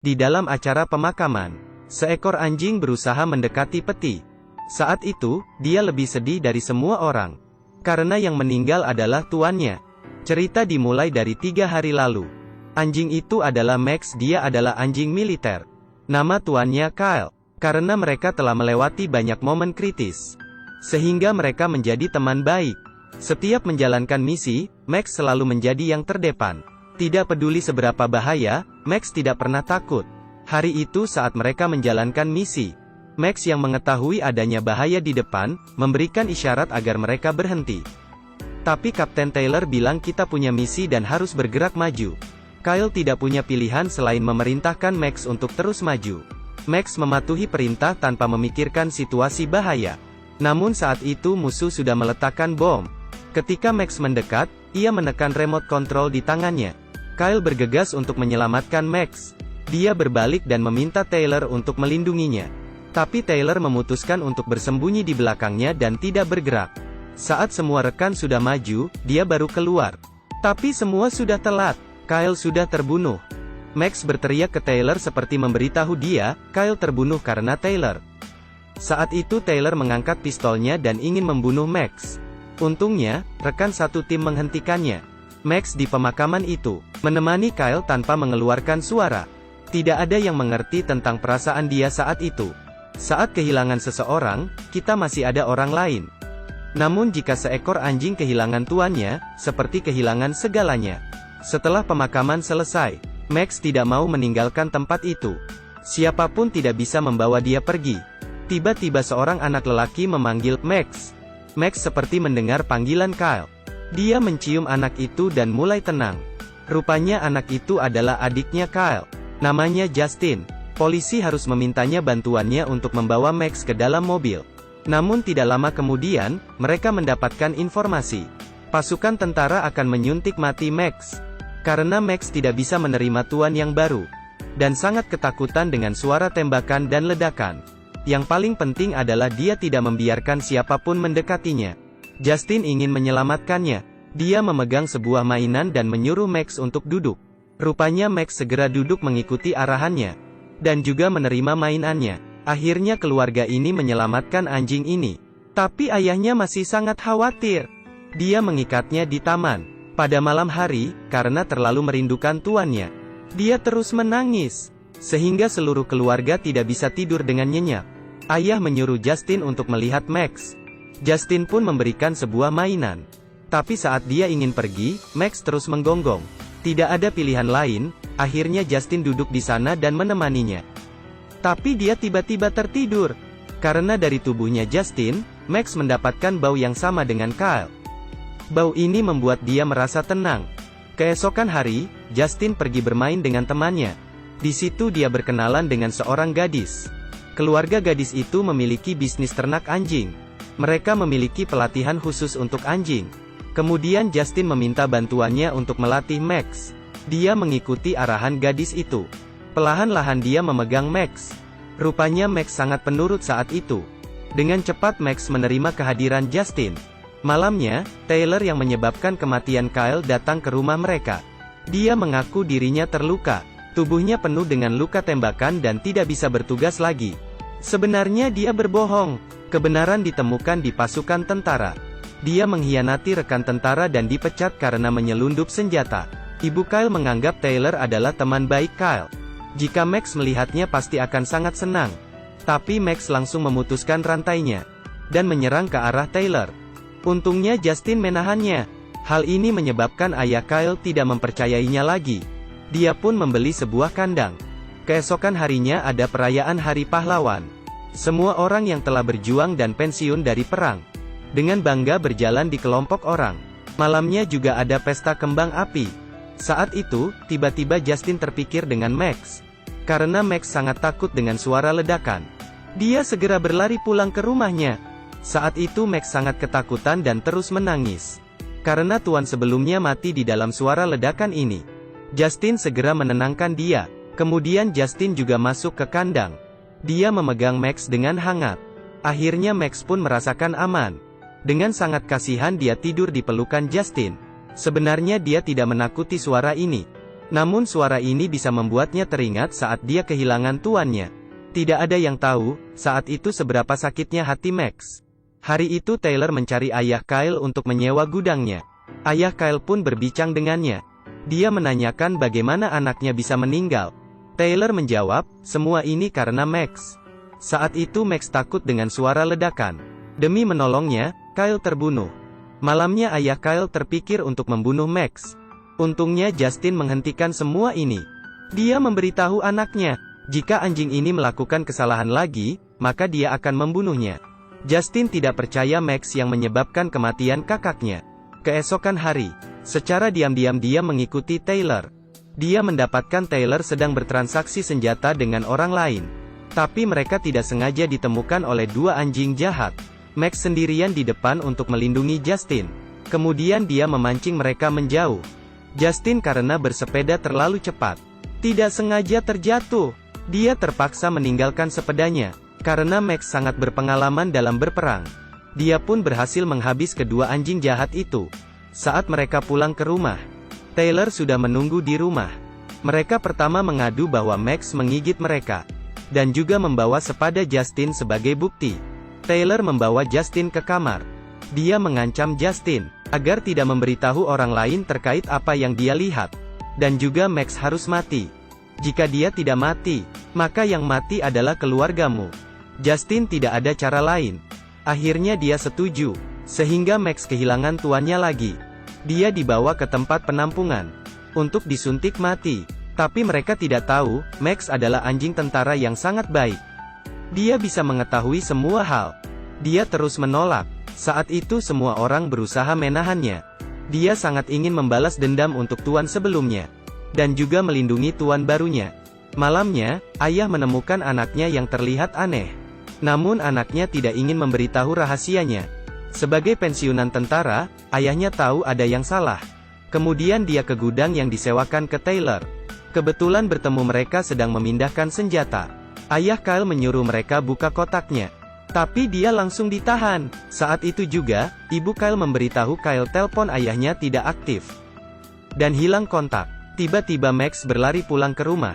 Di dalam acara pemakaman, seekor anjing berusaha mendekati peti. Saat itu, dia lebih sedih dari semua orang. Karena yang meninggal adalah tuannya. Cerita dimulai dari 3 hari lalu. Anjing itu adalah Max, dia adalah anjing militer. Nama tuannya Kyle. Karena mereka telah melewati banyak momen kritis. Sehingga mereka menjadi teman baik. Setiap menjalankan misi, Max selalu menjadi yang terdepan. Tidak peduli seberapa bahaya, Max tidak pernah takut. Hari itu saat mereka menjalankan misi, Max yang mengetahui adanya bahaya di depan, memberikan isyarat agar mereka berhenti. Tapi Kapten Taylor bilang kita punya misi dan harus bergerak maju. Kyle tidak punya pilihan selain memerintahkan Max untuk terus maju. Max mematuhi perintah tanpa memikirkan situasi bahaya. Namun saat itu musuh sudah meletakkan bom. Ketika Max mendekat, ia menekan remote control di tangannya. Kyle bergegas untuk menyelamatkan Max. Dia berbalik dan meminta Taylor untuk melindunginya. Tapi Taylor memutuskan untuk bersembunyi di belakangnya dan tidak bergerak. Saat semua rekan sudah maju, dia baru keluar. Tapi semua sudah telat. Kyle sudah terbunuh. Max berteriak ke Taylor seperti memberitahu dia, Kyle terbunuh karena Taylor. Saat itu Taylor mengangkat pistolnya dan ingin membunuh Max. Untungnya, rekan satu tim menghentikannya. Max di pemakaman itu, menemani Kyle tanpa mengeluarkan suara. Tidak ada yang mengerti tentang perasaan dia saat itu. Saat kehilangan seseorang, kita masih ada orang lain. Namun jika seekor anjing kehilangan tuannya, seperti kehilangan segalanya. Setelah pemakaman selesai, Max tidak mau meninggalkan tempat itu. Siapapun tidak bisa membawa dia pergi. Tiba-tiba seorang anak lelaki memanggil Max. Max seperti mendengar panggilan Kyle. Dia mencium anak itu dan mulai tenang. Rupanya anak itu adalah adiknya Kyle. Namanya Justin. Polisi harus memintanya bantuannya untuk membawa Max ke dalam mobil. Namun tidak lama kemudian, mereka mendapatkan informasi. Pasukan tentara akan menyuntik mati Max. Karena Max tidak bisa menerima tuan yang baru. Dan sangat ketakutan dengan suara tembakan dan ledakan. Yang paling penting adalah dia tidak membiarkan siapapun mendekatinya. Justin ingin menyelamatkannya. Dia memegang sebuah mainan dan menyuruh Max untuk duduk. Rupanya Max segera duduk mengikuti arahannya. Dan juga menerima mainannya. Akhirnya keluarga ini menyelamatkan anjing ini. Tapi ayahnya masih sangat khawatir. Dia mengikatnya di taman. Pada malam hari, karena terlalu merindukan tuannya. Dia terus menangis. Sehingga seluruh keluarga tidak bisa tidur dengan nyenyak. Ayah menyuruh Justin untuk melihat Max. Justin pun memberikan sebuah mainan. Tapi saat dia ingin pergi, Max terus menggonggong. Tidak ada pilihan lain, akhirnya Justin duduk di sana dan menemaninya. Tapi dia tiba-tiba tertidur. Karena dari tubuhnya Justin, Max mendapatkan bau yang sama dengan Kyle. Bau ini membuat dia merasa tenang. Keesokan hari, Justin pergi bermain dengan temannya. Di situ dia berkenalan dengan seorang gadis. Keluarga gadis itu memiliki bisnis ternak anjing. Mereka memiliki pelatihan khusus untuk anjing. Kemudian Justin meminta bantuannya untuk melatih Max. Dia mengikuti arahan gadis itu. Perlahan-lahan dia memegang Max. Rupanya Max sangat penurut saat itu. Dengan cepat Max menerima kehadiran Justin. Malamnya, Taylor yang menyebabkan kematian Kyle datang ke rumah mereka. Dia mengaku dirinya terluka. Tubuhnya penuh dengan luka tembakan dan tidak bisa bertugas lagi. Sebenarnya dia berbohong. Kebenaran ditemukan di pasukan tentara. Dia mengkhianati rekan tentara dan dipecat karena menyelundup senjata. Ibu Kyle menganggap Taylor adalah teman baik Kyle. Jika Max melihatnya pasti akan sangat senang. Tapi Max langsung memutuskan rantainya. Dan menyerang ke arah Taylor. Untungnya Justin menahannya. Hal ini menyebabkan ayah Kyle tidak mempercayainya lagi. Dia pun membeli sebuah kandang. Keesokan harinya ada perayaan Hari Pahlawan. Semua orang yang telah berjuang dan pensiun dari perang. Dengan bangga berjalan di kelompok orang. Malamnya juga ada pesta kembang api. Saat itu, tiba-tiba Justin terpikir dengan Max. Karena Max sangat takut dengan suara ledakan. Dia segera berlari pulang ke rumahnya. Saat itu Max sangat ketakutan dan terus menangis. Karena tuan sebelumnya mati di dalam suara ledakan ini. Justin segera menenangkan dia. Kemudian Justin juga masuk ke kandang. Dia memegang Max dengan hangat. Akhirnya Max pun merasakan aman. Dengan sangat kasihan dia tidur di pelukan Justin. Sebenarnya dia tidak menakuti suara ini. Namun suara ini bisa membuatnya teringat saat dia kehilangan tuannya. Tidak ada yang tahu, saat itu seberapa sakitnya hati Max. Hari itu Taylor mencari ayah Kyle untuk menyewa gudangnya. Ayah Kyle pun berbincang dengannya. Dia menanyakan bagaimana anaknya bisa meninggal. Taylor menjawab, semua ini karena Max. Saat itu Max takut dengan suara ledakan. Demi menolongnya, Kyle terbunuh. Malamnya ayah Kyle terpikir untuk membunuh Max. Untungnya Justin menghentikan semua ini. Dia memberitahu anaknya, jika anjing ini melakukan kesalahan lagi, maka dia akan membunuhnya. Justin tidak percaya Max yang menyebabkan kematian kakaknya. Keesokan hari, secara diam-diam dia mengikuti Taylor. Dia mendapatkan Taylor sedang bertransaksi senjata dengan orang lain. Tapi mereka tidak sengaja ditemukan oleh dua anjing jahat. Max sendirian di depan untuk melindungi Justin. Kemudian dia memancing mereka menjauh. Justin karena bersepeda terlalu cepat, tidak sengaja terjatuh. Dia terpaksa meninggalkan sepedanya, karena Max sangat berpengalaman dalam berperang. Dia pun berhasil menghabis kedua anjing jahat itu. Saat mereka pulang ke rumah, Taylor sudah menunggu di rumah. Mereka pertama mengadu bahwa Max menggigit mereka, dan juga membawa sepada Justin sebagai bukti. Taylor membawa Justin ke kamar. Dia mengancam Justin agar tidak memberitahu orang lain terkait apa yang dia lihat. Dan juga Max harus mati. Jika dia tidak mati, maka yang mati adalah keluargamu. Justin tidak ada cara lain. Akhirnya dia setuju, sehingga Max kehilangan tuannya lagi. Dia dibawa ke tempat penampungan untuk disuntik mati. Tapi mereka tidak tahu, Max adalah anjing tentara yang sangat baik. Dia bisa mengetahui semua hal. Dia terus menolak. Saat itu semua orang berusaha menahannya. Dia sangat ingin membalas dendam untuk tuan sebelumnya. Dan juga melindungi tuan barunya. Malamnya, ayah menemukan anaknya yang terlihat aneh. Namun anaknya tidak ingin memberitahu rahasianya. Sebagai pensiunan tentara, ayahnya tahu ada yang salah. Kemudian dia ke gudang yang disewakan ke Taylor. Kebetulan bertemu mereka sedang memindahkan senjata. Ayah Kyle menyuruh mereka buka kotaknya. Tapi dia langsung ditahan. Saat itu juga, ibu Kyle memberitahu Kyle telepon ayahnya tidak aktif. Dan hilang kontak. Tiba-tiba Max berlari pulang ke rumah.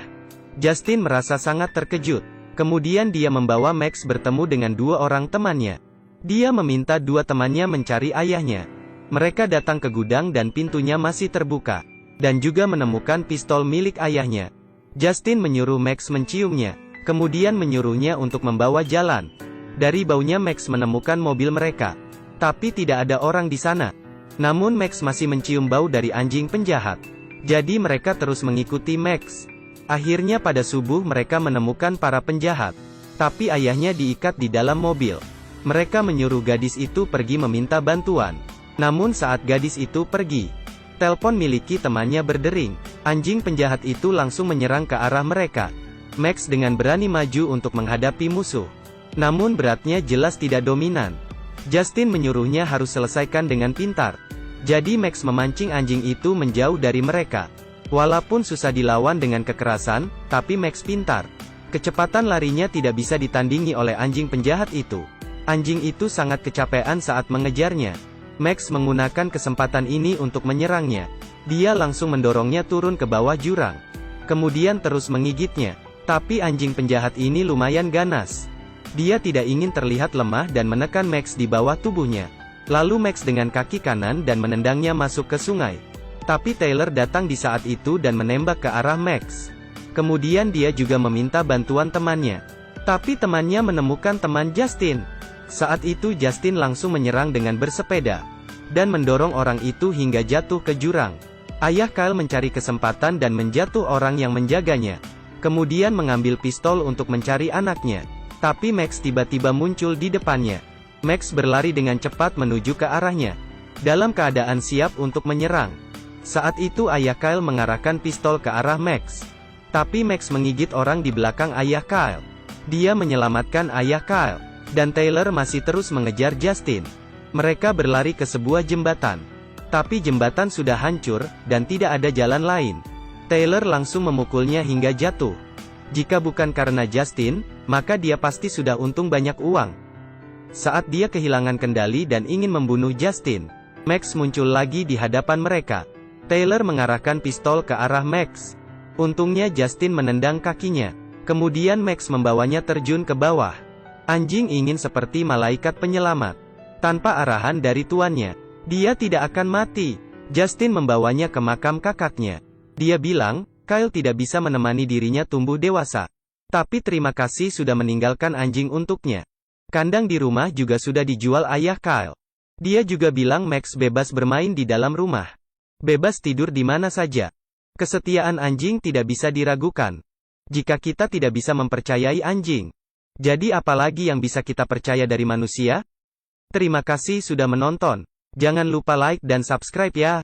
Justin merasa sangat terkejut. Kemudian dia membawa Max bertemu dengan dua orang temannya. Dia meminta dua temannya mencari ayahnya. Mereka datang ke gudang dan pintunya masih terbuka. Dan juga menemukan pistol milik ayahnya. Justin menyuruh Max menciumnya. Kemudian menyuruhnya untuk membawa jalan. Dari baunya Max menemukan mobil mereka. Tapi tidak ada orang di sana. Namun Max masih mencium bau dari anjing penjahat. Jadi mereka terus mengikuti Max. Akhirnya pada subuh mereka menemukan para penjahat. Tapi ayahnya diikat di dalam mobil. Mereka menyuruh gadis itu pergi meminta bantuan. Namun saat gadis itu pergi, telepon miliki temannya berdering. Anjing penjahat itu langsung menyerang ke arah mereka. Max dengan berani maju untuk menghadapi musuh. Namun beratnya jelas tidak dominan. Justin menyuruhnya harus selesaikan dengan pintar. Jadi Max memancing anjing itu menjauh dari mereka. Walaupun susah dilawan dengan kekerasan, tapi Max pintar. Kecepatan larinya tidak bisa ditandingi oleh anjing penjahat itu. Anjing itu sangat kecapean saat mengejarnya. Max menggunakan kesempatan ini untuk menyerangnya. Dia langsung mendorongnya turun ke bawah jurang. Kemudian terus menggigitnya. Tapi anjing penjahat ini lumayan ganas. Dia tidak ingin terlihat lemah dan menekan Max di bawah tubuhnya. Lalu Max dengan kaki kanan dan menendangnya masuk ke sungai. Tapi Taylor datang di saat itu dan menembak ke arah Max. Kemudian dia juga meminta bantuan temannya. Tapi temannya menemukan teman Justin. Saat itu Justin langsung menyerang dengan bersepeda. Dan mendorong orang itu hingga jatuh ke jurang. Ayah Kyle mencari kesempatan dan menjatuh orang yang menjaganya. Kemudian mengambil pistol untuk mencari anaknya. Tapi Max tiba-tiba muncul di depannya. Max berlari dengan cepat menuju ke arahnya. Dalam keadaan siap untuk menyerang. Saat itu ayah Kyle mengarahkan pistol ke arah Max. Tapi Max menggigit orang di belakang ayah Kyle. Dia menyelamatkan ayah Kyle. Dan Taylor masih terus mengejar Justin. Mereka berlari ke sebuah jembatan. Tapi jembatan sudah hancur, dan tidak ada jalan lain. Taylor langsung memukulnya hingga jatuh. Jika bukan karena Justin, maka dia pasti sudah untung banyak uang. Saat dia kehilangan kendali dan ingin membunuh Justin, Max muncul lagi di hadapan mereka. Taylor mengarahkan pistol ke arah Max. Untungnya Justin menendang kakinya. Kemudian Max membawanya terjun ke bawah. Anjing ingin seperti malaikat penyelamat. Tanpa arahan dari tuannya, dia tidak akan mati. Justin membawanya ke makam kakaknya. Dia bilang, Kyle tidak bisa menemani dirinya tumbuh dewasa. Tapi terima kasih sudah meninggalkan anjing untuknya. Kandang di rumah juga sudah dijual ayah Kyle. Dia juga bilang Max bebas bermain di dalam rumah. Bebas tidur di mana saja. Kesetiaan anjing tidak bisa diragukan. Jika kita tidak bisa mempercayai anjing, jadi apalagi yang bisa kita percaya dari manusia? Terima kasih sudah menonton. Jangan lupa like dan subscribe ya.